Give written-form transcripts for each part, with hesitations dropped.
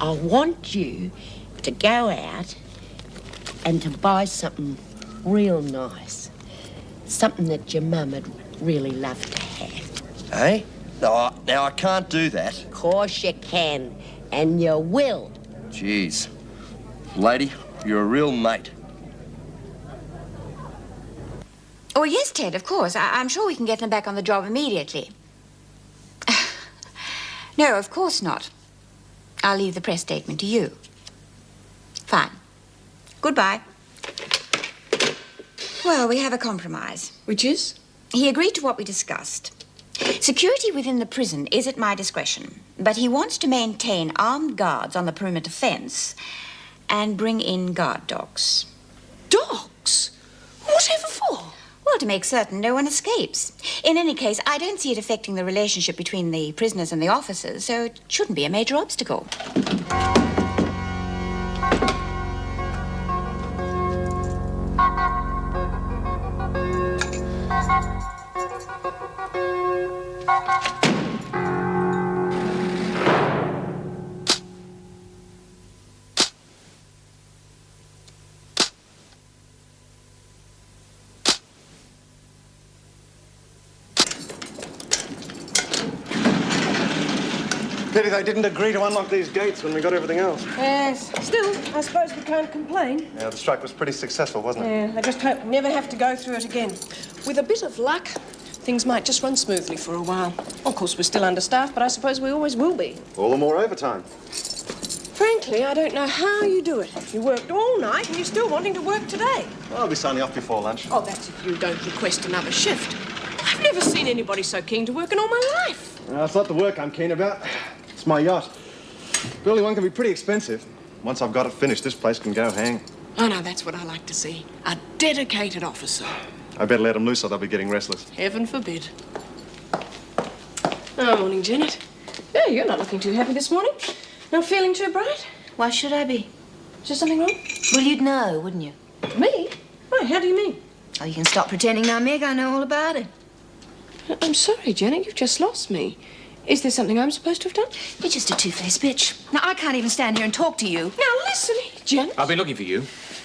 I want you to go out and to buy something real nice. Something that your mum would really love to have. Eh? No, now I can't do that. Of course you can, and you will. Jeez. Lady, you're a real mate. Oh, yes, Ted, of course. I'm sure we can get them back on the job immediately. No, of course not. I'll leave the press statement to you. Fine. Goodbye. Well, we have a compromise. Which is? He agreed to what we discussed. Security within the prison is at my discretion, but he wants to maintain armed guards on the perimeter fence and bring in guard dogs. Dogs? Whatever for? Well, to make certain no one escapes. In any case, I don't see it affecting the relationship between the prisoners and the officers, so it shouldn't be a major obstacle. Pity they didn't agree to unlock these gates when we got everything else. Yes. Still, I suppose we can't complain. Yeah, the strike was pretty successful, wasn't it? Yeah, I just hope we never have to go through it again. With a bit of luck, things might just run smoothly for a while. Of course, we're still understaffed, but I suppose we always will be. All the more overtime. Frankly, I don't know how you do it. You worked all night and you're still wanting to work today. Well, I'll be signing off before lunch. Oh, that's if you don't request another shift. I've never seen anybody so keen to work in all my life. It's not the work I'm keen about. It's my yacht. Building one can be pretty expensive. Once I've got it finished, this place can go hang. Oh, no, that's what I like to see. A dedicated officer. I better let them loose or they'll be getting restless. Heaven forbid. Oh, morning, Janet. Yeah, you're not looking too happy this morning. Not feeling too bright? Why should I be? Is there something wrong? Well, you'd know, wouldn't you? Me? Why, how do you mean? Oh, you can stop pretending now, Meg. I know all about it. I'm sorry, Janet. You've just lost me. Is there something I'm supposed to have done? You're just a two-faced bitch. Now, I can't even stand here and talk to you. Now, listen, Janet. I've been looking for you.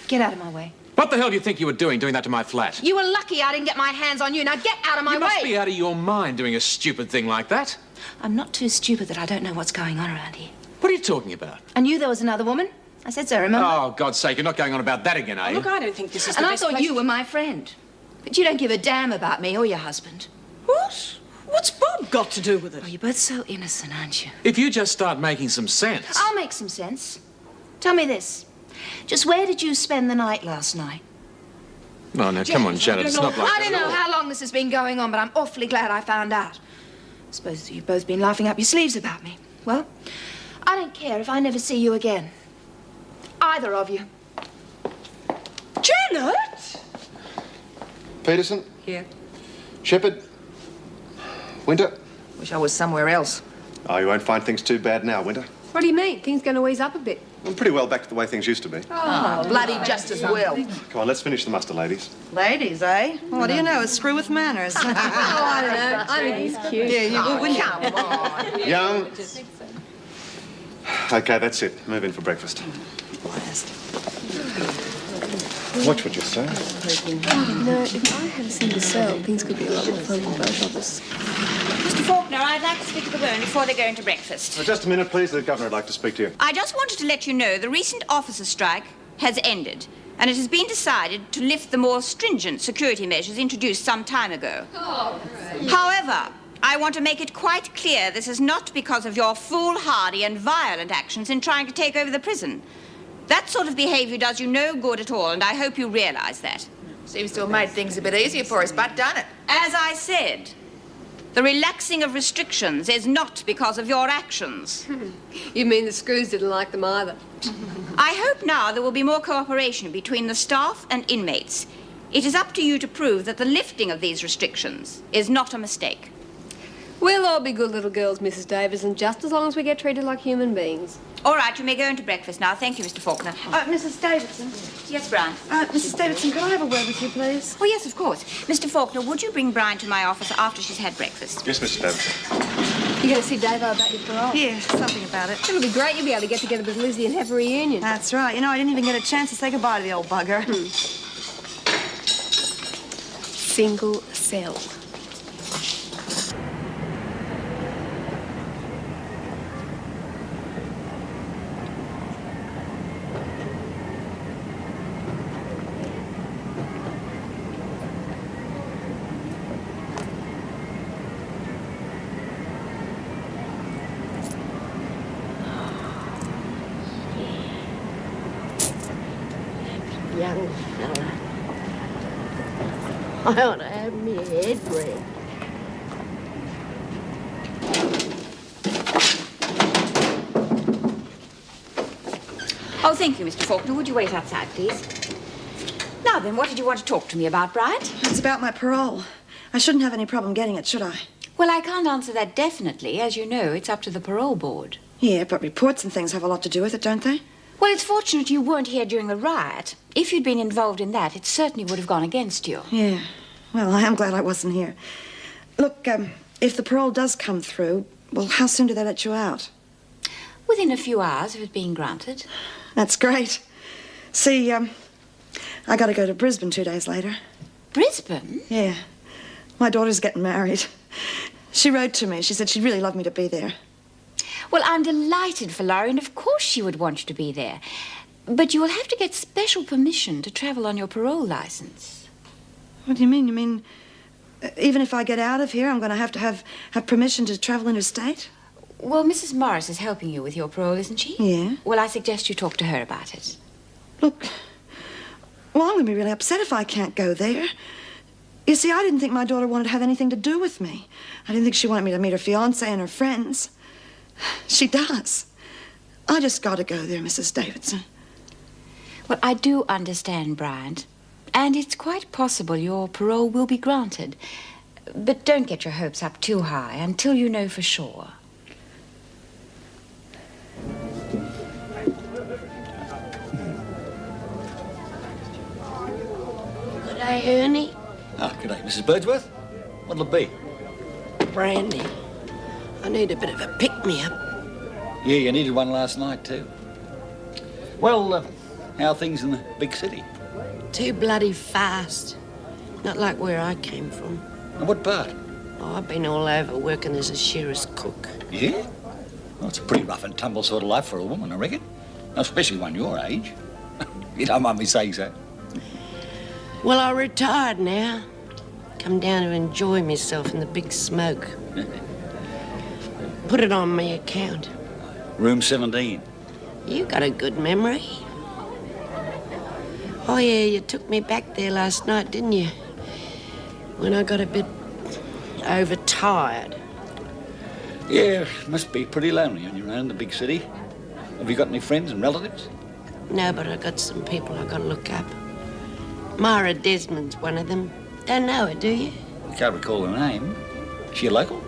Get out of my way. What the hell do you think you were doing that to my flat? You were lucky I didn't get my hands on you. Now, get out of my way. You must be out of your mind doing a stupid thing like that. I'm not too stupid that I don't know what's going on around here. What are you talking about? I knew there was another woman. I said so, remember? Oh, God's sake, you're not going on about that again, are you? Look, I don't think this is the And I best thought place... you were my friend. But you don't give a damn about me or your husband. What? What's Bob got to do with it? Oh, you're both so innocent, aren't you? If you just start making some sense... I'll make some sense. Tell me this. Just where did you spend the night last night? Oh, now, come on, Janet, it's not like I don't know how long this has been going on, but I'm awfully glad I found out. I suppose you've both been laughing up your sleeves about me. Well, I don't care if I never see you again. Either of you. Janet! Peterson? Here. Shepherd? Winter? Wish I was somewhere else. Oh, you won't find things too bad now, Winter. What do you mean? Things going to ease up a bit? I'm pretty well back to the way things used to be. Oh, bloody just as well. Come on, let's finish the muster, ladies. Ladies, eh? What do you know? A screw with manners. Oh, I don't know. I think he's cute. Yeah, you would, wouldn't you? Come on. Young. Okay, that's it. Move in for breakfast. Watch what you say. No, if I had seen the cell, things could be a lot more fun for both of us. Mr. Faulkner, I'd like to speak to the women before they go into breakfast. Just a minute, please. The governor would like to speak to you. I just wanted to let you know the recent officer strike has ended, and it has been decided to lift the more stringent security measures introduced some time ago. However, I want to make it quite clear this is not because of your foolhardy and violent actions in trying to take over the prison. That sort of behavior does you no good at all, and I hope you realize that. Seems to have made things a bit easier for us, but done it. As I said, the relaxing of restrictions is not because of your actions. You mean the screws didn't like them either? I hope now there will be more cooperation between the staff and inmates. It is up to you to prove that the lifting of these restrictions is not a mistake. We'll all be good little girls, Mrs. Davison, just as long as we get treated like human beings. All right, you may go into breakfast now. Thank you, Mr. Faulkner. Mrs. Davidson. Yes, Brian? Mrs. Davidson, could I have a word with you, please? Oh, yes, of course. Mr. Faulkner, would you bring Brian to my office after she's had breakfast? Yes, Mr. Davidson. You going to see Davo about your parole? Yeah, something about it. It'll be great. You'll be able to get together with Lizzie and have a reunion. That's right. You know, I didn't even get a chance to say goodbye to the old bugger. Single cell. Young fella. I ought to have me head read. Oh, thank you, Mr. Faulkner. Would you wait outside, please? Now then, what did you want to talk to me about, Bryant? It's about my parole. I shouldn't have any problem getting it, should I? Well, I can't answer that definitely. As you know, it's up to the parole board. Yeah, but reports and things have a lot to do with it, don't they? Well, it's fortunate you weren't here during the riot. If you'd been involved in that, it certainly would have gone against you. Yeah. Well, I am glad I wasn't here. Look, if the parole does come through, well, how soon do they let you out? Within a few hours of it being granted. That's great. See, I got to go to Brisbane 2 days later. Brisbane? Yeah. My daughter's getting married. She wrote to me. She said she'd really love me to be there. Well, I'm delighted for Laurie, and of course she would want you to be there. But you will have to get special permission to travel on your parole license. What do you mean? You mean even if I get out of here, I'm going to have permission to travel interstate? Well, Mrs. Morris is helping you with your parole, isn't she? Yeah. Well, I suggest you talk to her about it. Look, well, I'm going to be really upset if I can't go there. You see, I didn't think my daughter wanted to have anything to do with me. I didn't think she wanted me to meet her fiancé and her friends. She does. I just got to go there, Mrs. Davidson. Well, I do understand, Bryant. And it's quite possible your parole will be granted. But don't get your hopes up too high until you know for sure. Good day, Ernie. Ah, good day, Mrs. Birdsworth. What'll it be? Brandy. I need a bit of a pick-me-up. Yeah, you needed one last night, too. Well, how are things in the big city? Too bloody fast. Not like where I came from. And what part? Oh, I've been all over working as a shearer's cook. Yeah? Well, it's a pretty rough and tumble sort of life for a woman, I reckon. Especially one your age. You don't mind me saying so. Well, I retired now. Come down to enjoy myself in the big smoke. Put it on my account. Room 17. You got a good memory. Oh, yeah, you took me back there last night, didn't you? When I got a bit overtired. Yeah, must be pretty lonely on your own in the big city. Have you got any friends and relatives? No, but I got some people I got to look up. Myra Desmond's one of them. Don't know her, do you? I can't recall her name. Is she a local?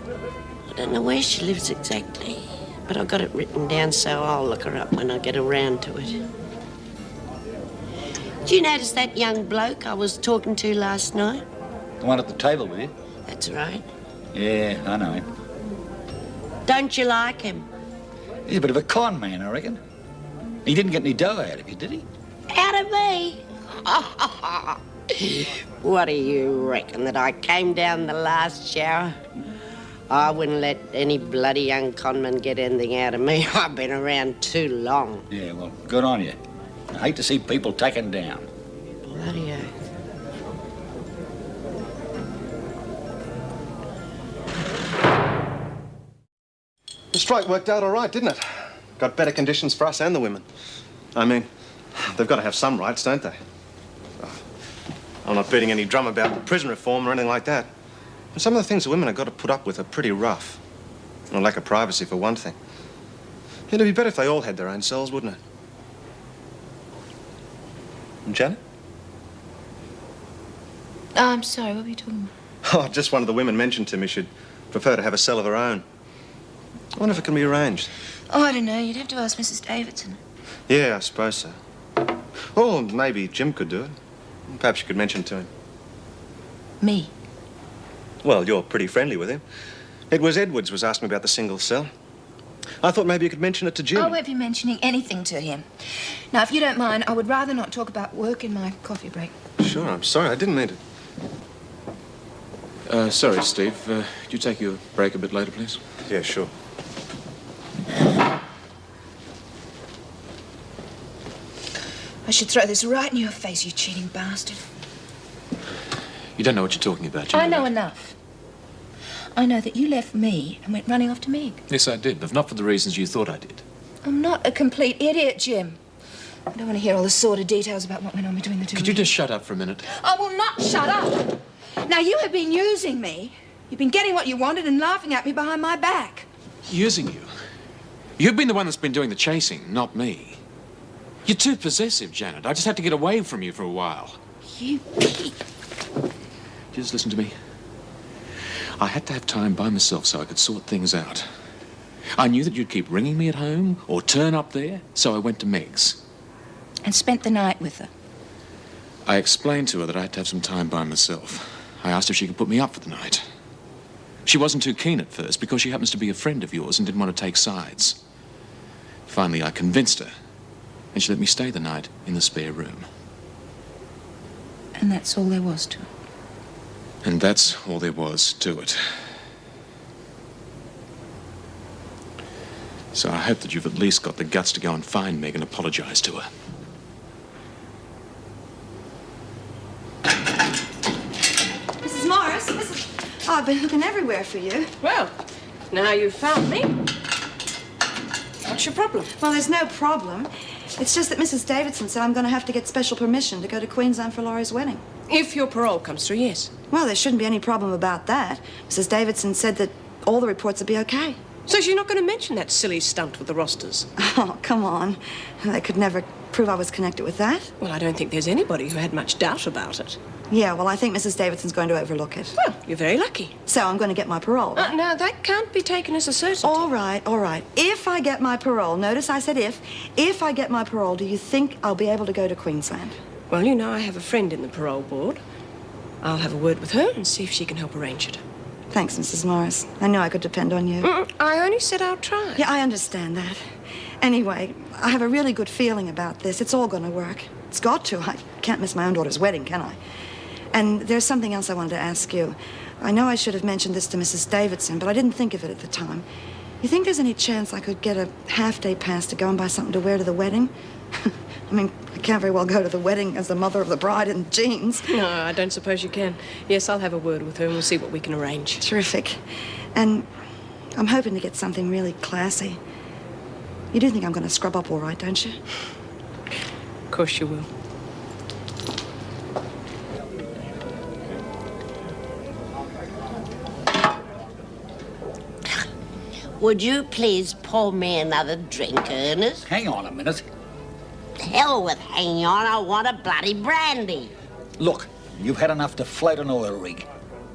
I don't know where she lives exactly, but I got it written down, so I'll look her up when I get around to it. Did you notice that young bloke I was talking to last night? The one at the table with you? That's right. Yeah, I know him. Don't you like him? He's a bit of a con man, I reckon. He didn't get any dough out of you, did he? Out of me? What do you reckon, that I came down the last shower? I wouldn't let any bloody young conman get anything out of me. I've been around too long. Yeah, well, good on you. I hate to see people taken down. Bloody oath. The strike worked out all right, didn't it? Got better conditions for us and the women. I mean, they've got to have some rights, don't they? I'm not beating any drum about prison reform or anything like that. But some of the things the women have got to put up with are pretty rough. And a lack of privacy, for one thing. It'd be better if they all had their own cells, wouldn't it? And Janet? Oh, I'm sorry, what were you talking about? Oh, just one of the women mentioned to me she'd prefer to have a cell of her own. I wonder if it can be arranged. Oh, I don't know. You'd have to ask Mrs. Davidson. Yeah, I suppose so. Or maybe Jim could do it. Perhaps you could mention it to him. Me? Well, you're pretty friendly with him. It was Edwards was asking me about the single cell. I thought maybe you could mention it to Jim. I won't be mentioning anything to him. Now, if you don't mind, I would rather not talk about work in my coffee break. Sure, I'm sorry. I didn't mean to. Sorry, Steve. Could you take your break a bit later, please? Yeah, sure. I should throw this right in your face, you cheating bastard. You don't know what you're talking about, you I know that. enough. I know that you left me and went running off to Meg. Yes, I did, but not for the reasons you thought I did. I'm not a complete idiot, Jim. I don't want to hear all the sordid details about what went on between the two of Could you just shut up for a minute? I will not shut up. Now, you have been using me. You've been getting what you wanted and laughing at me behind my back. Using you? You've been the one that's been doing the chasing, not me. You're too possessive, Janet. I just had to get away from you for a while. You pig. Just listen to me. I had to have time by myself so I could sort things out. I knew that you'd keep ringing me at home or turn up there, so I went to Meg's. And spent the night with her. I explained to her that I had to have some time by myself. I asked if she could put me up for the night. She wasn't too keen at first because she happens to be a friend of yours and didn't want to take sides. Finally, I convinced her, and she let me stay the night in the spare room. And that's all there was to it. And that's all there was to it. So I hope that you've at least got the guts to go and find Meg and apologize to her. Mrs. Morris, Mrs. Oh, I've been looking everywhere for you. Well, now you've found me. What's your problem? Well, there's no problem. It's just that Mrs. Davidson said I'm going to have to get special permission to go to Queensland for Laurie's wedding. If your parole comes through, yes. Well, there shouldn't be any problem about that. Mrs. Davidson said that all the reports would be okay. So she's not going to mention that silly stunt with the rosters? Oh, come on. They could never prove I was connected with that. Well, I don't think there's anybody who had much doubt about it. Yeah, well, I think Mrs. Davidson's going to overlook it. Well, you're very lucky. So I'm going to get my parole. No, that can't be taken as a certainty. All right, all right. If I get my parole, notice I said if I get my parole, do you think I'll be able to go to Queensland? Well, you know, I have a friend in the parole board. I'll have a word with her and see if she can help arrange it. Thanks, Mrs. Morris. I knew I could depend on you. I only said I'll try. Yeah, I understand that. Anyway, I have a really good feeling about this. It's all going to work. It's got to. I can't miss my own daughter's wedding, can I? And there's something else I wanted to ask you. I know I should have mentioned this to Mrs. Davidson, but I didn't think of it at the time. You think there's any chance I could get a half-day pass to go and buy something to wear to the wedding? I mean, I can't very well go to the wedding as the mother of the bride in jeans. No, I don't suppose you can. Yes, I'll have a word with her and we'll see what we can arrange. Terrific. And I'm hoping to get something really classy. You do think I'm going to scrub up all right, don't you? Of course you will. Would you please pour me another drink, Ernest? Hang on a minute. Hell with hanging on, I want a bloody brandy. Look, you've had enough to float an oil rig.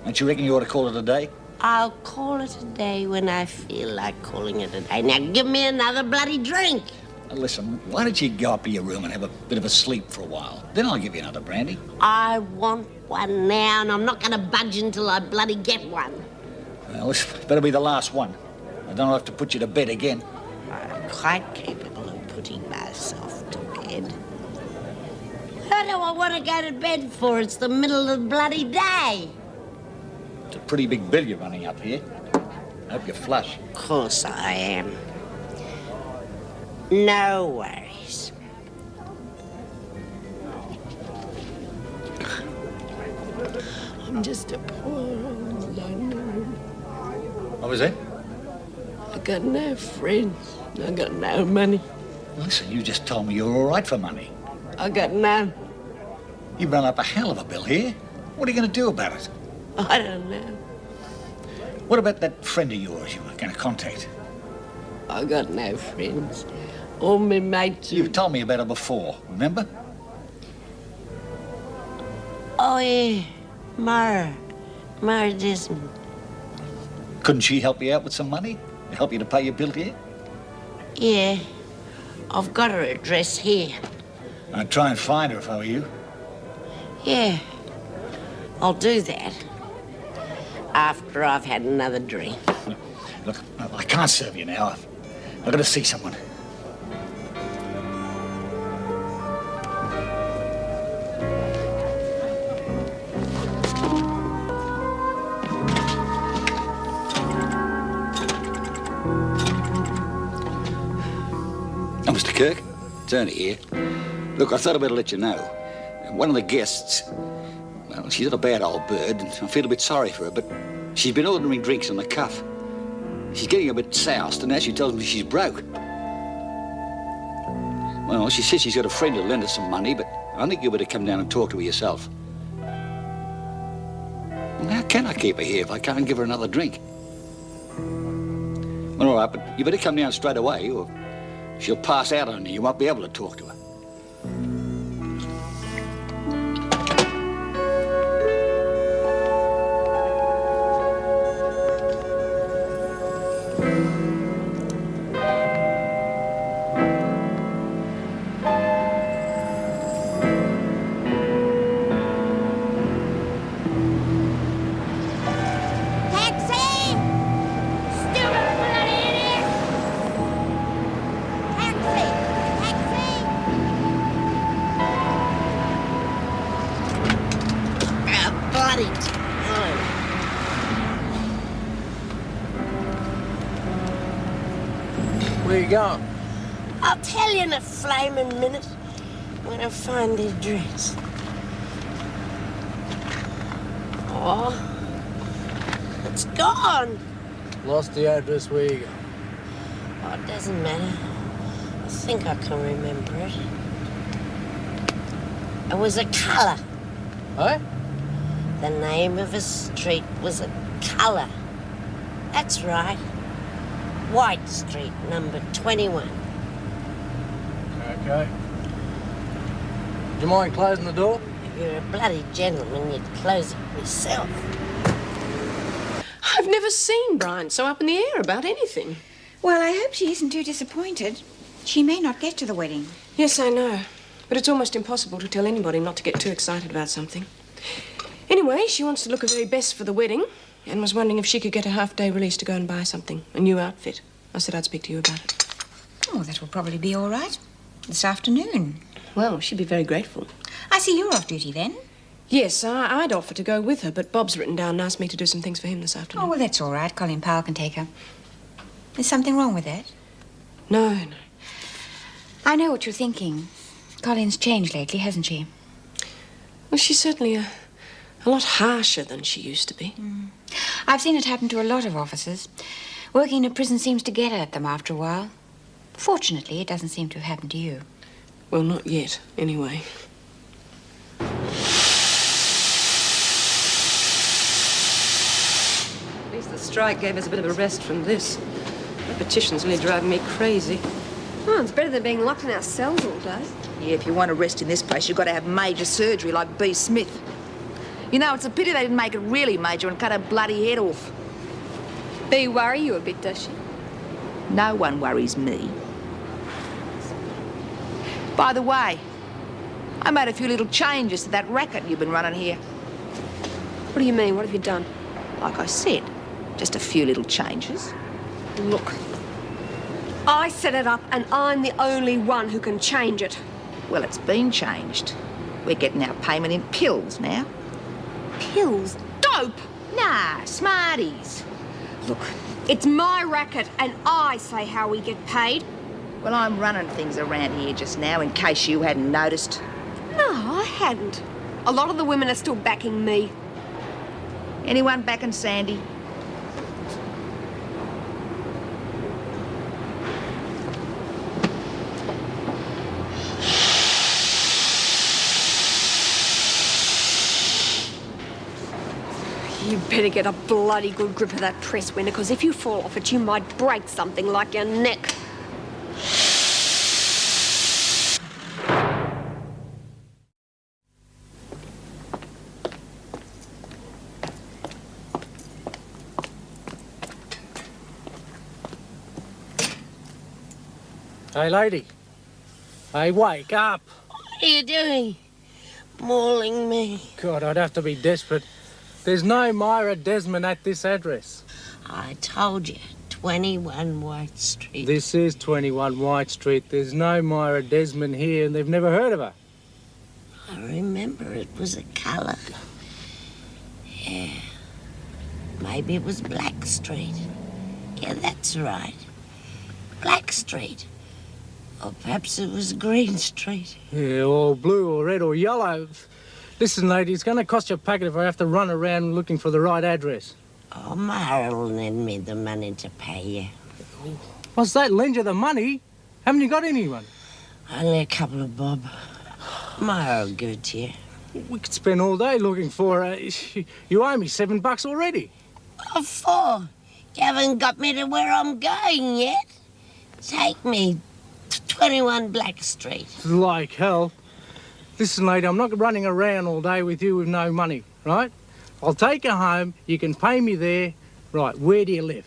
Don't you reckon you ought to call it a day? I'll call it a day when I feel like calling it a day. Now give me another bloody drink. Now, listen, why don't you go up to your room and have a bit of a sleep for a while? Then I'll give you another brandy. I want one now, and I'm not going to budge until I bloody get one. Well, this better be the last one. I don't have to put you to bed again. I'm quite capable of putting myself to bed. What do I want to go to bed for? It's the middle of the bloody day. It's a pretty big bill you're running up here. I hope you're flush. Of course I am. No worries. I'm just a poor old loner. What was that? I got no friends. I got no money. Listen, you just told me you were all right for money. I got none. You run up a hell of a bill here. What are you going to do about it? I don't know. What about that friend of yours you were going to contact? I got no friends. All my mates. You've told me about her before, remember? Oh, yeah. Mara Desmond. Couldn't she help you out with some money? To help you to pay your bill here? Yeah. I've got her address here. I'd try and find her if I were you. Yeah. I'll do that. After I've had another drink. Look, I can't serve you now. I've got to see someone. Oh, Mr. Kirk, it's Ernie here. Look, I thought I'd better let you know. One of the guests, well, she's not a bad old bird, and I feel a bit sorry for her, but she's been ordering drinks on the cuff. She's getting a bit soused, and now she tells me she's broke. Well, she says she's got a friend who'll lend her some money, but I think you better come down and talk to her yourself. Well, how can I keep her here if I can't give her another drink? Well, all right, but you better come down straight away, or she'll pass out on you. You won't be able to talk to her. Where you going? I'll tell you in a flaming minute when I find the address. Oh, it's gone. Lost the address. Where you going? Oh, it doesn't matter. I think I can remember it. It was a colour. Huh? The name of a street was a colour. That's right. White Street, number 21. Okay. Do you mind closing the door? If you're a bloody gentleman, you'd close it yourself. I've never seen Brian so up in the air about anything. Well, I hope she isn't too disappointed. She may not get to the wedding. Yes, I know. But it's almost impossible to tell anybody not to get too excited about something. Anyway, she wants to look her very best for the wedding and was wondering if she could get a half-day release to go and buy something, a new outfit. I said I'd speak to you about it. Oh, that will probably be all right. This afternoon. Well, she'd be very grateful. I see you're off duty then. Yes, I'd offer to go with her, but Bob's written down and asked me to do some things for him this afternoon. Oh, well, that's all right. Colin Powell can take her. There's something wrong with that? No. I know what you're thinking. Colin's changed lately, hasn't she? Well, she's certainly a lot harsher than she used to be. I've seen it happen to a lot of officers. Working in a prison seems to get at them after a while. Fortunately, it doesn't seem to have happened to you. Well, not yet, anyway. At least the strike gave us a bit of a rest from this. The petition's really driving me crazy. Oh, it's better than being locked in our cells all day. Yeah, if you want to rest in this place, you've got to have major surgery like B. Smith. You know, it's a pity they didn't make it really major and cut her bloody head off. Bee worry you a bit, does she? No one worries me. By the way, I made a few little changes to that racket you've been running here. What do you mean? What have you done? Like I said, just a few little changes. Look, I set it up and I'm the only one who can change it. Well, it's been changed. We're getting our payment in pills now. Pills? Dope! Nah, Smarties. Look, it's my racket and I say how we get paid. Well, I'm running things around here just now in case you hadn't noticed. No, I hadn't. A lot of the women are still backing me. Anyone backing Sandy? You better get a bloody good grip of that press window, because if you fall off it, you might break something like your neck. Hey, lady. Hey, wake up. What are you doing? Mauling me. God, I'd have to be desperate. There's no Myra Desmond at this address. I told you, 21 White Street. This is 21 White Street. There's no Myra Desmond here, and they've never heard of her. I remember it was a colour. Yeah. Maybe it was Black Street. Yeah, that's right. Black Street. Or perhaps it was Green Street. Yeah, or blue or red or yellow. Listen, lady, it's going to cost you a packet if I have to run around looking for the right address. Oh, Myra will lend me the money to pay you. What's that? Lend you the money? Haven't you got anyone? Only a couple of bob. Myra will give it to you. We could spend all day looking for her. You owe me $7 already. What for? You haven't got me to where I'm going yet. Take me to 21 Black Street. Like hell. Listen, lady, I'm not running around all day with you with no money, right? I'll take you home. You can pay me there. Right, where do you live?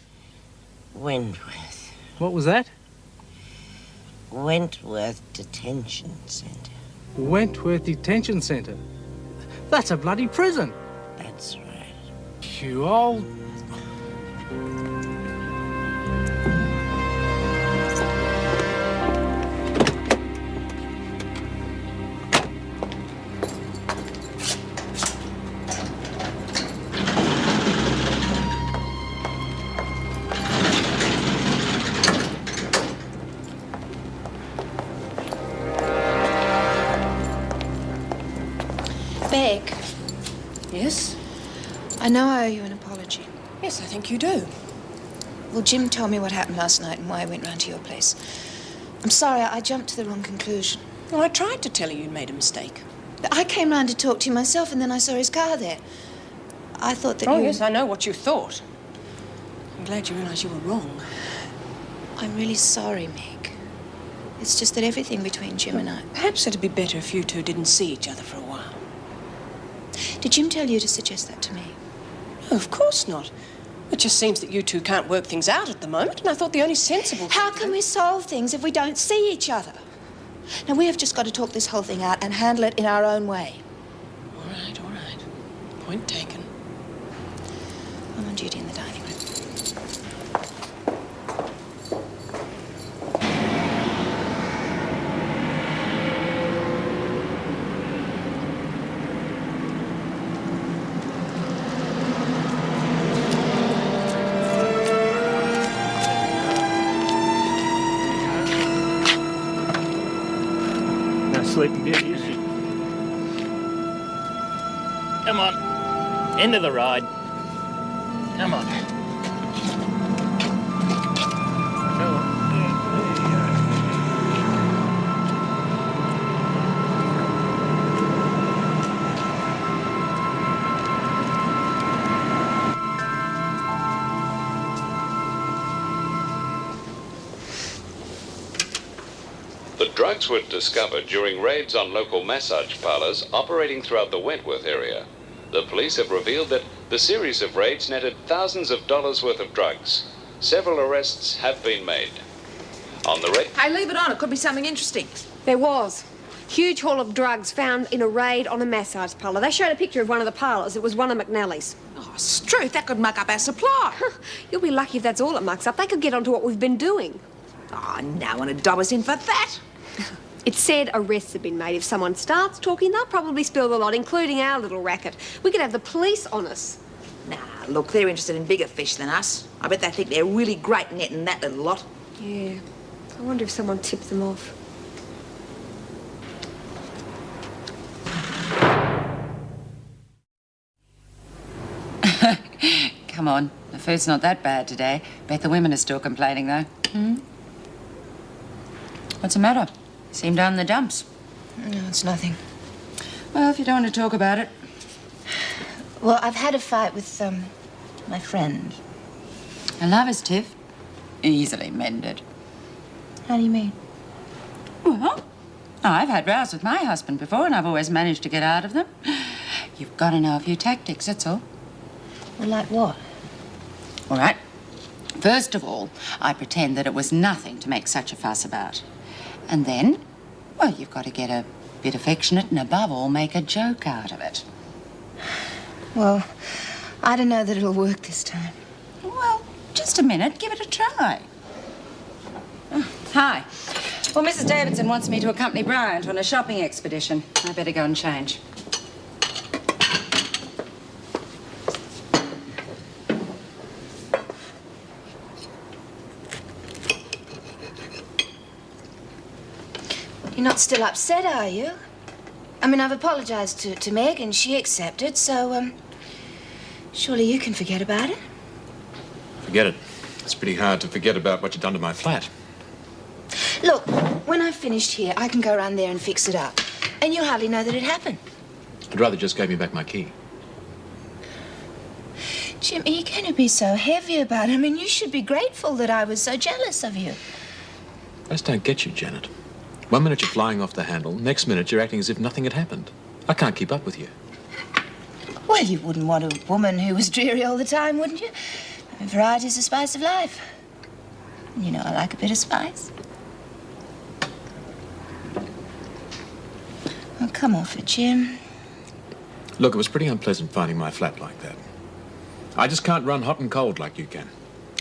Wentworth. What was that? Wentworth Detention Centre. Wentworth Detention Centre? That's a bloody prison. That's right. You old... Beck. Yes? I know I owe you an apology. Yes, I think you do. Well, Jim told me what happened last night and why I went round to your place. I'm sorry, I jumped to the wrong conclusion. Well, I tried to tell you you'd made a mistake. But I came round to talk to you myself and then I saw his car there. I thought that Oh, you... yes, I know what you thought. I'm glad you realised you were wrong. I'm really sorry, Meg. It's just that everything between Jim and I... Perhaps it'd be better if you two didn't see each other for a while. Did Jim tell you to suggest that to me? No, of course not. It just seems that you two can't work things out at the moment, and I thought the only sensible... How can we solve things if we don't see each other? Now, we have just got to talk this whole thing out and handle it in our own way. All right, all right. Point taken. I'm on duty in the dining room. Sleeping Beauty, is she? Come on. End of the ride. Come on. The drugs were discovered during raids on local massage parlors operating throughout the Wentworth area. The police have revealed that the series of raids netted thousands of dollars worth of drugs. Several arrests have been made. On the raid... Hey, leave it on. It could be something interesting. There was. Huge haul of drugs found in a raid on a massage parlour. They showed a picture of one of the parlours. It was one of McNally's. Oh, Struth, that could muck up our supply. You'll be lucky if that's all it mucks up. They could get onto what we've been doing. Oh, no one would dob us in for that. It said arrests have been made. If someone starts talking, they'll probably spill the lot, including our little racket. We could have the police on us. Nah, look, they're interested in bigger fish than us. I bet they think they're really great netting that little lot. Yeah. I wonder if someone tipped them off. Come on, the food's not that bad today. Bet the women are still complaining, though. What's the matter? Seem down in the dumps. No, it's nothing. Well, if you don't want to talk about it. Well, I've had a fight with, my friend. A lover's tiff. Easily mended. How do you mean? Well, I've had rows with my husband before, and I've always managed to get out of them. You've got to know a few tactics, that's all. Well, like what? All right. First of all, I pretend that it was nothing to make such a fuss about. And then, well, you've got to get a bit affectionate and above all, make a joke out of it. Well, I don't know that it'll work this time. Well, Just a minute. Give it a try. Oh, hi. Well, Mrs. Davidson wants me to accompany Bryant on a shopping expedition. I better go and change. You're not still upset, are you? I mean, I've apologized to Meg, and she accepted, so, surely you can forget about it. Forget it. It's pretty hard to forget about what you've done to my flat. Look, when I've finished here, I can go around there and fix it up. And you'll hardly know that it happened. I'd rather just gave me back my key. Jim, are you going to be so heavy about it? I mean, you should be grateful that I was so jealous of you. I just don't get you, Janet. One minute you're flying off the handle, next minute you're acting as if nothing had happened. I can't keep up with you. Well, you wouldn't want a woman who was dreary all the time, wouldn't you? I mean, variety's the spice of life. You know I like a bit of spice. Oh, come off it, Jim. Look, it was pretty unpleasant finding my flat like that. I just can't run hot and cold like you can.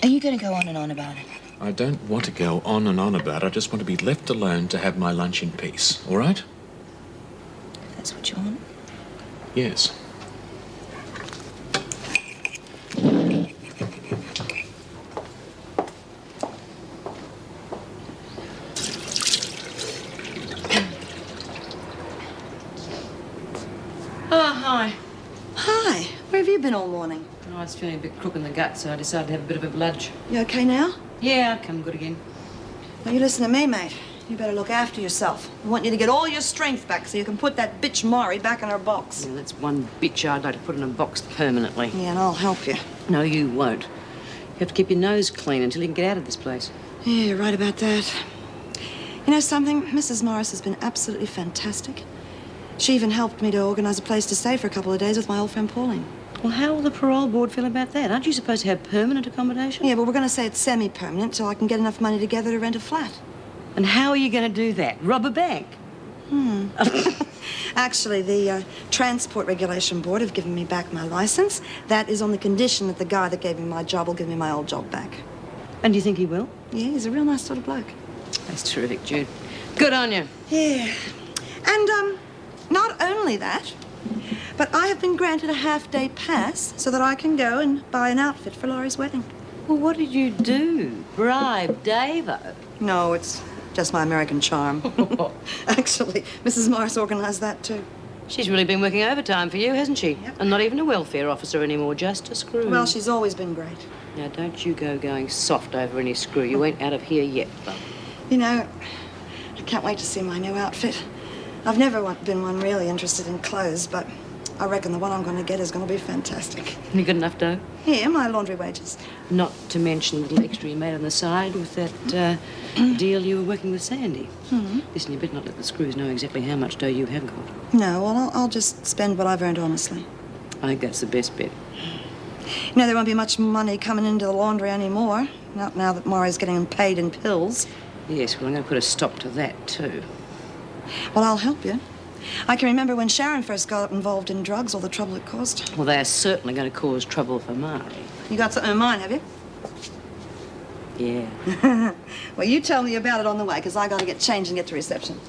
Are you going to go on and on about it? I don't want to go on and on about it. I just want to be left alone to have my lunch in peace, all right? If that's what you want. Yes. Oh, hi. Hi. Where have you been all morning? I was feeling a bit crook in the gut, so I decided to have a bit of a bludge. You okay now? Yeah, I've come good again. Well, you listen to me, mate. You better look after yourself. I want you to get all your strength back so you can put that bitch Maury back in her box. Yeah, that's one bitch I'd like to put in a box permanently. Yeah, and I'll help you. No, you won't. You have to keep your nose clean until you can get out of this place. Yeah, you're right about that. You know something? Mrs. Morris has been absolutely fantastic. She even helped me to organise a place to stay for a couple of days with my old friend Pauline. Well, how will the parole board feel about that? Aren't you supposed to have permanent accommodation? Yeah, but we're going to say it's semi-permanent till I can get enough money together to rent a flat. And how are you going to do that? Rob a bank? Actually, the Transport Regulation Board have given me back my licence. That is on the condition that the guy that gave me my job will give me my old job back. And do you think he will? Yeah, he's a real nice sort of bloke. That's terrific, Jude. Good on you. Yeah. And, not only that, but I have been granted a half-day pass so that I can go and buy an outfit for Laurie's wedding. Well, what did you do? Bribe Davo? No, it's just my American charm. Actually, Mrs. Morris organised that too. She's really been working overtime for you, hasn't she? Yep. And not even a welfare officer anymore, just a screw. Well, she's always been great. Now, don't you go going soft over any screw. You ain't out of here yet, bub. You know, I can't wait to see my new outfit. I've never been one really interested in clothes, but I reckon the one I'm going to get is going to be fantastic. You got enough dough? Yeah, my laundry wages. Not to mention the little extra you made on the side with that deal you were working with Sandy. Listen, you better not let the screws know exactly how much dough you have got. No, well, I'll just spend what I've earned honestly. I think that's the best bet. You know, there won't be much money coming into the laundry anymore, not now that Maury's getting paid in pills. Yes, well, I'm going to put a stop to that, too. Well, I'll help you. I can remember when Sharon first got involved in drugs, all the trouble it caused. Well, they're certainly going to cause trouble for Mari. You got something in mind, have you? Yeah. Well, you tell me about it on the way, because I got to get changed and get to reception.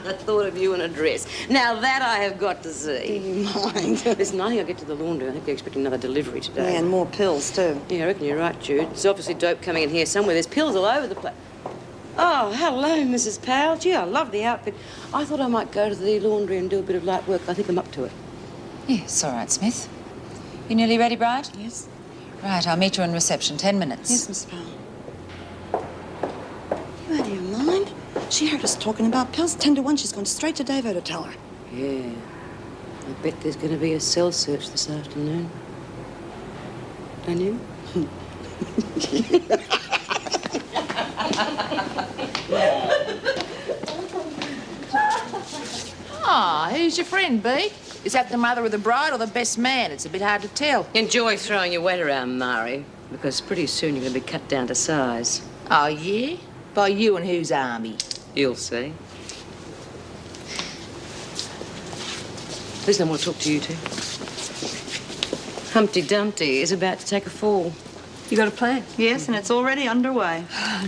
The thought of you in a dress. Now that I have got to see. Do you mind? Listen, I think I'll get to the laundry. I think they're expecting another delivery today. Yeah, and more pills, too. Yeah, I reckon you're right, Jude. There's obviously dope coming in here somewhere. There's pills all over the place. Oh, hello, Mrs. Powell. Gee, I love the outfit. I thought I might go to the laundry and do a bit of light work. I think I'm up to it. Yes, all right, Smith. You nearly ready, Bright? Yes. Right, I'll meet you in reception. 10 minutes. Yes, Miss Powell. You out of your mind? She heard us talking about pills. 10 to 1, she's gone straight to Davo to tell her. Yeah. I bet there's going to be a cell search this afternoon. Don't you? Ah, who's your friend, B? Is that the mother of the bride or the best man? It's a bit hard to tell. Enjoy throwing your weight around, Mari, because pretty soon you're going to be cut down to size. Oh, yeah? By you and whose army? You'll see. Listen, I want to talk to you two. Humpty Dumpty is about to take a fall. You got a plan? Yes, and it's already underway.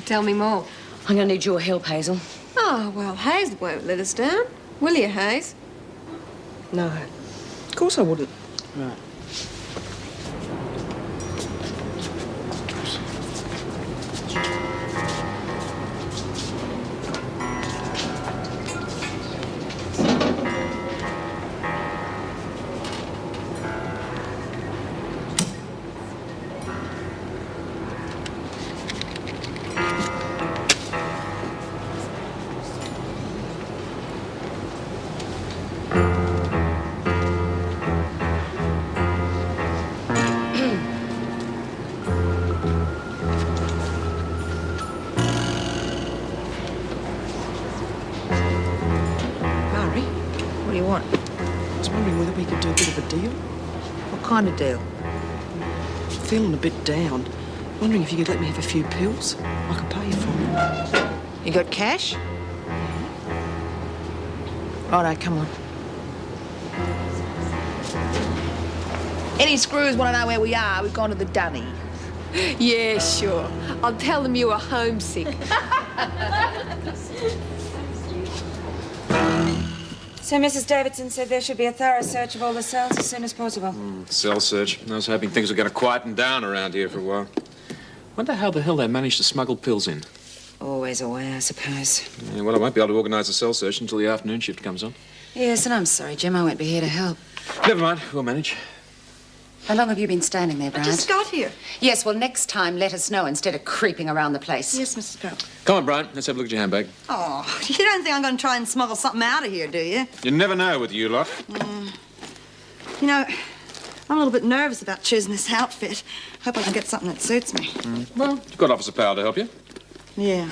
Tell me more. I'm going to need your help, Hazel. Oh, well, Hayes won't let us down. Will you, Hayes? No. Of course I wouldn't. Right. Murray, what do you want? I was wondering whether we could do a bit of a deal. What kind of deal? I'm feeling a bit down. Wondering if you could let me have a few pills. I could pay you for them. You got cash? Righto, come on. Any screws want to know where we are? We've gone to the dunny. Yeah, sure. I'll tell them you were homesick. So Mrs. Davidson said there should be a thorough search of all the cells as soon as possible. Cell search. I was hoping things were going to quieten down around here for a while. Wonder how the hell they managed to smuggle pills in. Always a way, I suppose. Yeah, well, I won't be able to organise a cell search until the afternoon shift comes on. Yes, and I'm sorry, Jim. I won't be here to help. Never mind. We'll manage. How long have you been standing there, Bryant? I just got here. Yes, well, next time let us know instead of creeping around the place. Yes, Mrs. Pearl. Come on, Brian. Let's have a look at your handbag. Oh, you don't think I'm going to try and smuggle something out of here, do you? You never know with you lot. You know, I'm a little bit nervous about choosing this outfit. Hope I can get something that suits me. Well, you've got Officer Powell to help you. Yeah.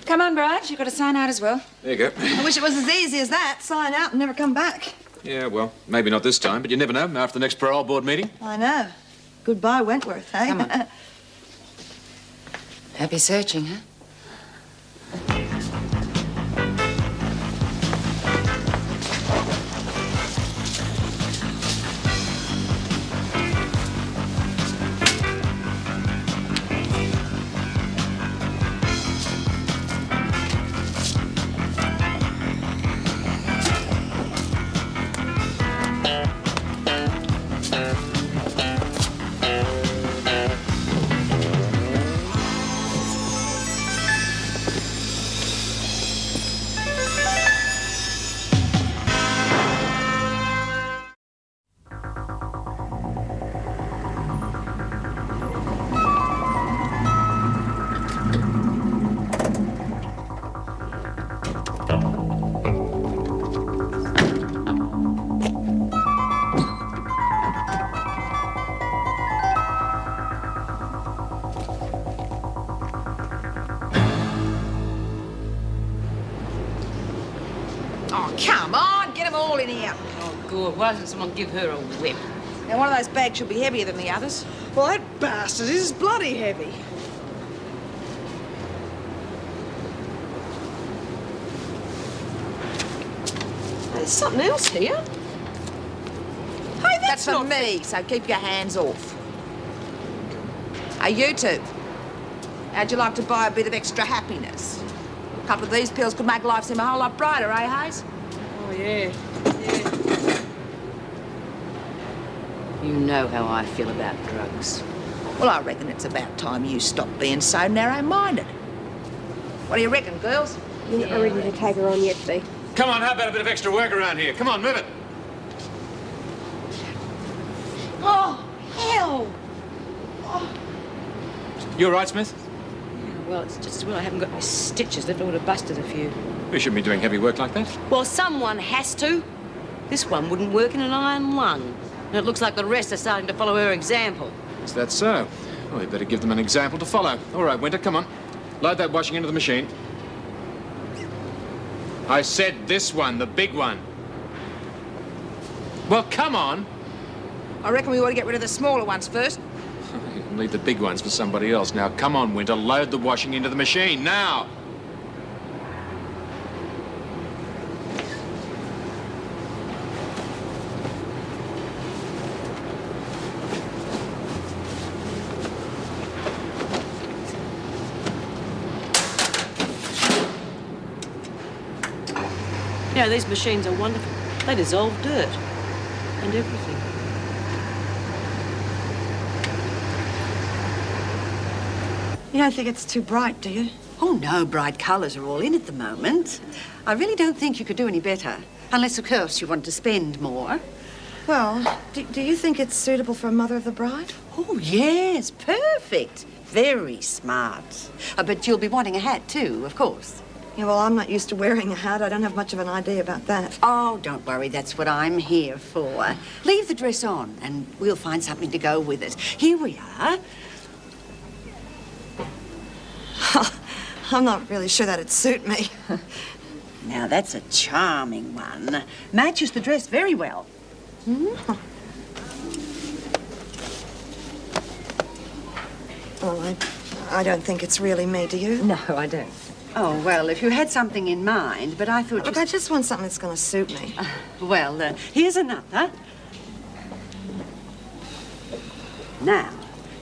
Come on, Bryant. You've got to sign out as well. There you go. I wish it was as easy as that. Sign out and never come back. Yeah, well, maybe not this time, but you never know. After the next parole board meeting. I know. Goodbye, Wentworth, eh? Come on. Happy searching, huh? Oh, come on, get them all in here. Oh, good. Why doesn't someone give her a whip? Now, one of those bags should be heavier than the others. Well, that bastard is bloody heavy. There's something else here. Hey, that's for me, so keep your hands off. Hey, you two. How'd you like to buy a bit of extra happiness? A couple of these pills could make life seem a whole lot brighter, eh, Hayes? Oh, yeah. You know how I feel about drugs. Well, I reckon it's about time you stopped being so narrow-minded. What do you reckon, girls? You're not ready to take her on yet, Bea. Come on, how about a bit of extra work around here? Come on, move it. Oh, hell! You all right, Smith? Well, it's just as well I haven't got my stitches left. I would have busted a few. We shouldn't be doing heavy work like that. Well, someone has to. This one wouldn't work in an iron lung. And it looks like the rest are starting to follow her example. Is that so? Well, we better give them an example to follow. All right, Winter, come on. Load that washing into the machine. I said this one, the big one. Well, come on. I reckon we ought to get rid of the smaller ones first. You can leave the big ones for somebody else. Now, come on, Winter, load the washing into the machine, now. You know, these machines are wonderful. They dissolve dirt and everything. You don't think it's too bright, do you? Oh, no, bright colours are all in at the moment. I really don't think you could do any better. Unless, of course, you want to spend more. Well, do you think it's suitable for a mother of the bride? Oh, yes, perfect. Very smart. But you'll be wanting a hat, too, of course. Yeah, well, I'm not used to wearing a hat. I don't have much of an idea about that. Oh, don't worry. That's what I'm here for. Leave the dress on, and we'll find something to go with it. Here we are. I'm not really sure that'd suit me. Now, that's a charming one. Matches the dress very well. Well, I don't think it's really me, do you? No, I don't. Oh, well, if you had something in mind, but I thought Look, I just want something that's going to suit me. Well, here's another. Now,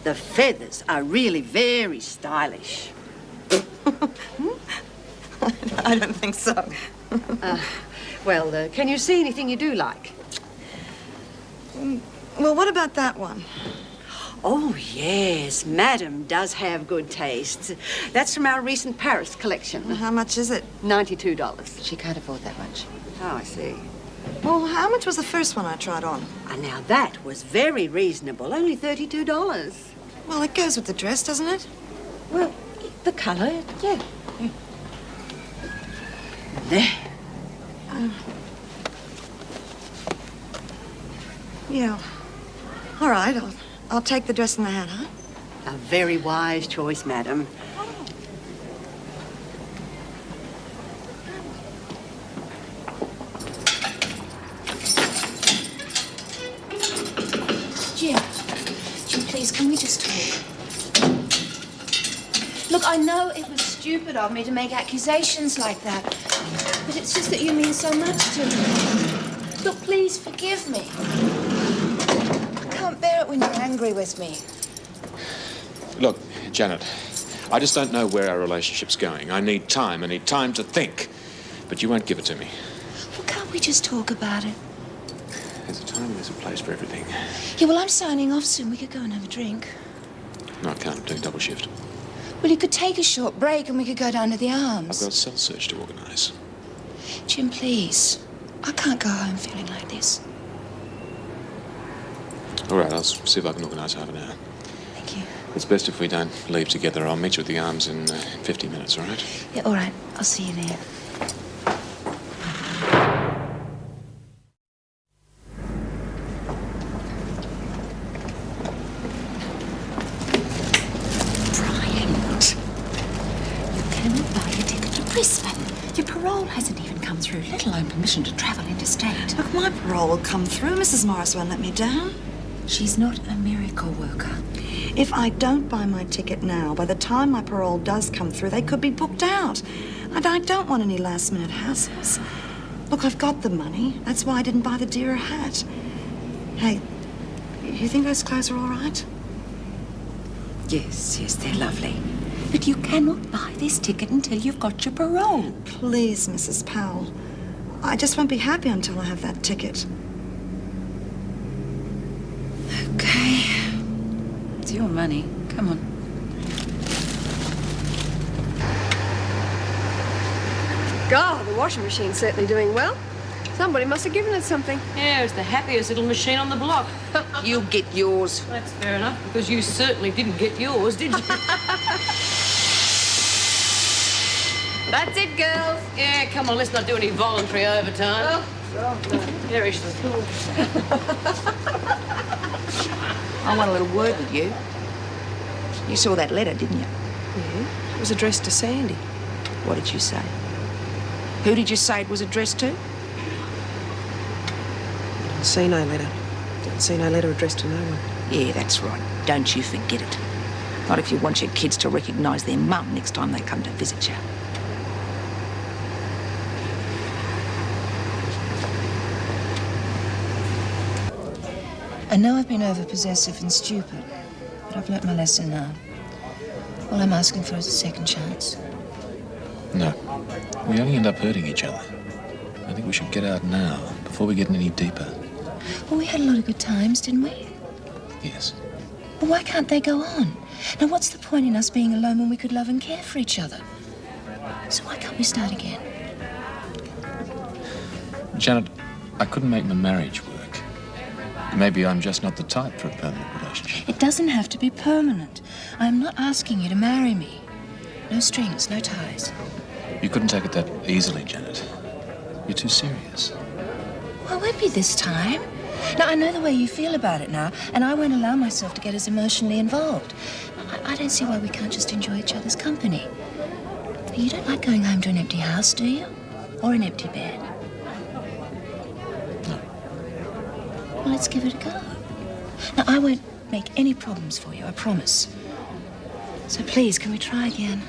the feathers are really very stylish. I don't think so. Well, can you see anything you do like? Well, what about that one? Oh, yes. Madam does have good taste. That's from our recent Paris collection. Well, how much is it? $92. She can't afford that much. Oh, I see. Well, how much was the first one I tried on? Now, that was very reasonable. Only $32. Well, it goes with the dress, doesn't it? Well, the colour, yeah. There. Yeah. All right, I'll take the dress and the hat, huh? A very wise choice, madam. Jim, please, can we just talk? Look, I know it was stupid of me to make accusations like that, but it's just that you mean so much to me. Look, please forgive me. I can't bear it when you're angry with me. Look, Janet, I just don't know where our relationship's going. I need time to think. But you won't give it to me. Well, can't we just talk about it? There's a time and there's a place for everything. Yeah, well, I'm signing off soon. We could go and have a drink. No, I can't. I'm doing double shift. Well, you could take a short break and we could go down to the Arms. I've got a cell search to organise. Jim, please. I can't go home feeling like this. All right, I'll see if I can organise half an hour. Thank you. It's best if we don't leave together. I'll meet you at the Arms in 50 minutes, all right? Yeah, all right. I'll see you there. Your parole hasn't even come through, let alone permission to travel interstate. Look, my parole will come through. Mrs. Morris won't let me down. She's not a miracle worker. If I don't buy my ticket now, by the time my parole does come through, they could be booked out. And I don't want any last-minute hassles. Look, I've got the money. That's why I didn't buy the dearer hat. Hey, you think those clothes are all right? Yes, they're lovely. But you cannot buy this ticket until you've got your parole. Please, Mrs. Powell. I just won't be happy until I have that ticket. Okay. It's your money. Come on. God, the washing machine's certainly doing well. Somebody must have given it something. Yeah, it's the happiest little machine on the block. You'll get yours. That's fair enough, because you certainly didn't get yours, did you? That's it, girls. Yeah, come on, let's not do any voluntary overtime. Oh, no. Perish the thought. I want a little word with you. You saw that letter, didn't you? Yeah, it was addressed to Sandy. What did you say? Who did you say it was addressed to? Didn't see no letter. Didn't see no letter addressed to no one. Yeah, that's right. Don't you forget it. Not if you want your kids to recognise their mum next time they come to visit you. I know I've been overpossessive and stupid, but I've learnt my lesson now. All I'm asking for is a second chance. No. We only end up hurting each other. I think we should get out now, before we get any deeper. Well, we had a lot of good times, didn't we? Yes. Well, why can't they go on? Now, what's the point in us being alone when we could love and care for each other? So why can't we start again? Janet, I couldn't make my marriage work. Maybe I'm just not the type for a permanent relationship. It doesn't have to be permanent. I'm not asking you to marry me. No strings, no ties. You couldn't take it that easily, Janet. You're too serious. Well, it won't be this time. Now, I know the way you feel about it now, and I won't allow myself to get as emotionally involved. I don't see why we can't just enjoy each other's company. You don't like going home to an empty house, do you? Or an empty bed? No. Well, let's give it a go. Now, I won't make any problems for you, I promise. So please, can we try again?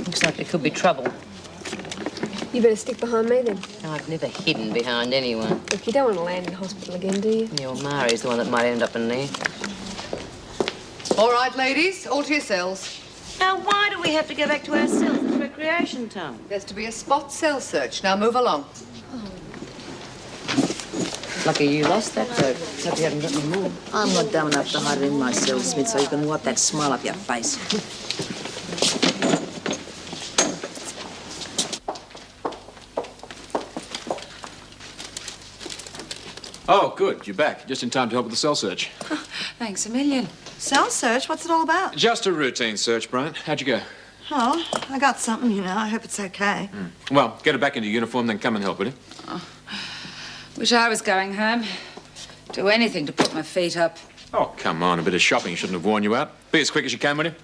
Looks like there could be trouble. You better stick behind me then. I've never hidden behind anyone. Look, you don't want to land in hospital again, do you? Your Mari's the one that might end up in there. All right, ladies, all to yourselves. Now, why do we have to go back to our cells? It's recreation time. There's to be a spot cell search. Now move along. Lucky you lost that bloke. Hope you haven't got any more. I'm not dumb enough to hide it in my cell, Smith, so you can wipe that smile off your face. Oh, good. You're back. Just in time to help with the cell search. Thanks a million. Cell search? What's it all about? Just a routine search, Brian. How'd you go? Oh, I got something, you know. I hope it's okay. Well, get her back into uniform, then come and help, will you? Wish I was going home. Do anything to put my feet up. Oh, come on. A bit of shopping shouldn't have worn you out. Be as quick as you can, will you?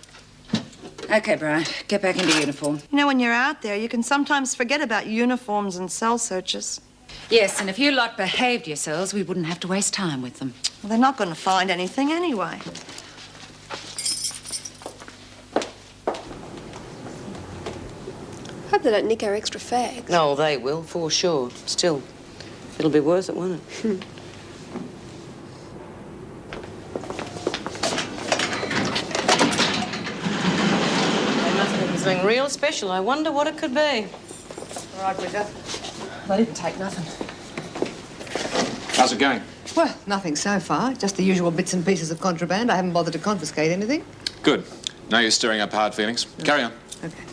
Okay, Brian, get back into uniform. You know, when you're out there, you can sometimes forget about uniforms and cell searches. Yes, and if you lot behaved yourselves, we wouldn't have to waste time with them. Well, they're not going to find anything anyway. Hope they don't nick our extra fags. No, they will, for sure. Still, it'll be worth it, won't it? They must think it's something real special. I wonder what it could be. All right, Rita. They didn't take nothing. How's it going? Well, nothing so far. Just the usual bits and pieces of contraband. I haven't bothered to confiscate anything. Good. Now you're stirring up hard feelings. Carry on. Okay.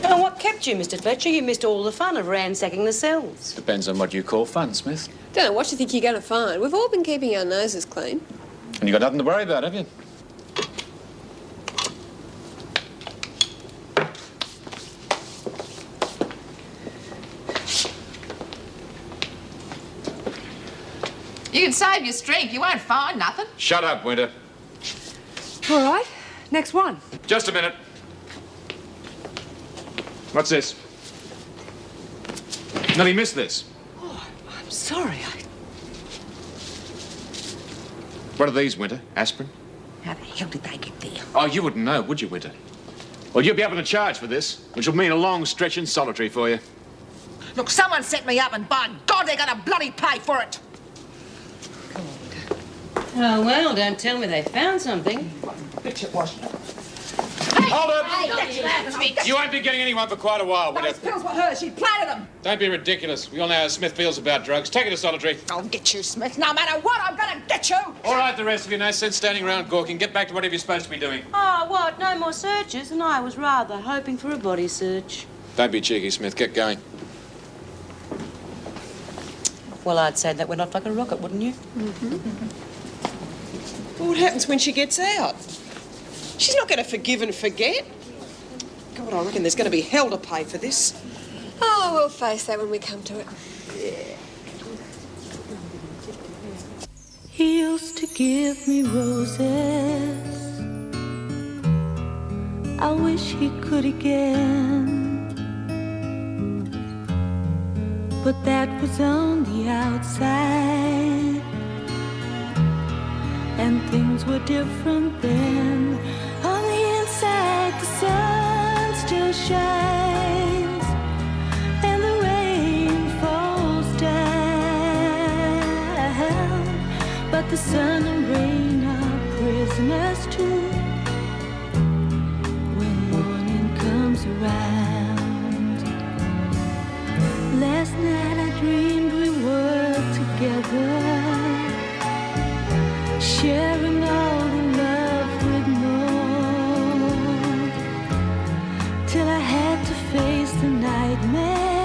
Oh, what kept you, Mr. Fletcher? You missed all the fun of ransacking the cells. Depends on what you call fun, Smith. Don't know what you think you're going to find. We've all been keeping our noses clean. And you got nothing to worry about, have you? You can save your strength. You won't find nothing. Shut up, Winter. All right. Next one. Just a minute. What's this? Nearly missed this. I'm sorry. What are these, Winter? Aspirin? How the hell did they get there? Oh, you wouldn't know, would you, Winter? Well, you'll be able to charge for this, which will mean a long stretch in solitary for you. Look, someone set me up, and by God, they're going to bloody pay for it. Oh, well, don't tell me they found something. Bitch it wasn't. Hold it! Hey, You won't be getting anyone for quite a while, Winter. Those pills were hers. She planted them. Don't be ridiculous. We all know how Smith feels about drugs. Take it to solitary. I'll get you, Smith. No matter what, I'm going to get you. All right, the rest of you, no sense standing around gawking. Get back to whatever you're supposed to be doing. Oh, what? No more searches? And I was rather hoping for a body search. Don't be cheeky, Smith. Get going. Well, I'd say that went off like a rocket, wouldn't you? Well, what happens when she gets out? She's not going to forgive and forget. God, I reckon there's going to be hell to pay for this. Oh, we'll face that when we come to it. He used to give me roses. I wish he could again. But that was on the outside, and things were different then. On the inside, the sun still shines, The sun and rain are prisoners too. When morning comes around, last night I dreamed we were together, sharing all the love we'd known, till I had to face the nightmare.